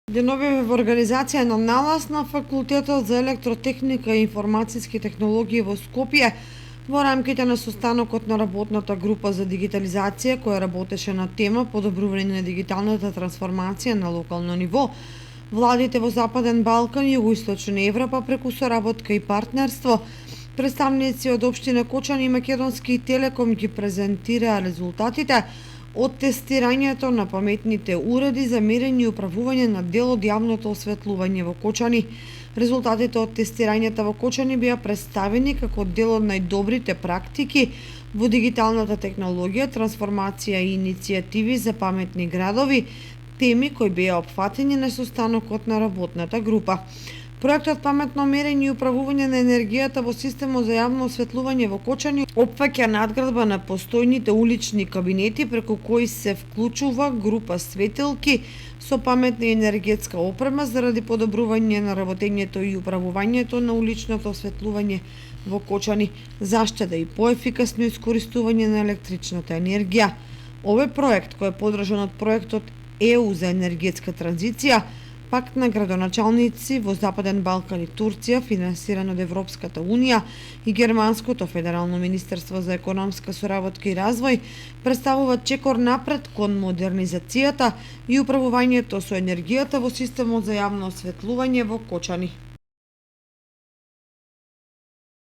Деновиве во организација на налаз на Факултетот за електротехника и информацијски технологии во Скопје во рамките на состанокот на работната група за дигитализација која работеше на тема подобрување на дигиталната трансформација на локално ниво, владите во Западен Балкан и Југоисточна Европа преку соработка и партнерство, представници од општина Кочани и Македонски Телеком ги презентираа резултатите од тестирањето на паметните уреди за мерење и управување на дел од јавното осветлување во Кочани. Резултатите од тестирањата во Кочани беа представени како дел од најдобрите практики во дигиталната технологија, трансформација и иницијативи за паметни градови, теми кои беа опфатени на состанокот на работната група. Проектот Паметно мерење и управување на енергијата во системот за јавно осветлување во Кочани опфаќа надградба на постојните улични кабинети преку кои се вклучува група светилки со паметна енергетска опрема заради подобрување на работењето и управувањето на уличното осветлување во Кочани, заштеда и поефикасно искористување на електричната енергија. Овој проект, кој е подржан од проектот ЕУ за енергетска транзиција, пакт на градоначалници во Западен Балкан и Турција, финансиран од Европската Унија и Германското федерално министерство за економска соработка и развој, представува чекор напред кон модернизацијата и управувањето со енергијата во системот за јавно осветлување во Кочани.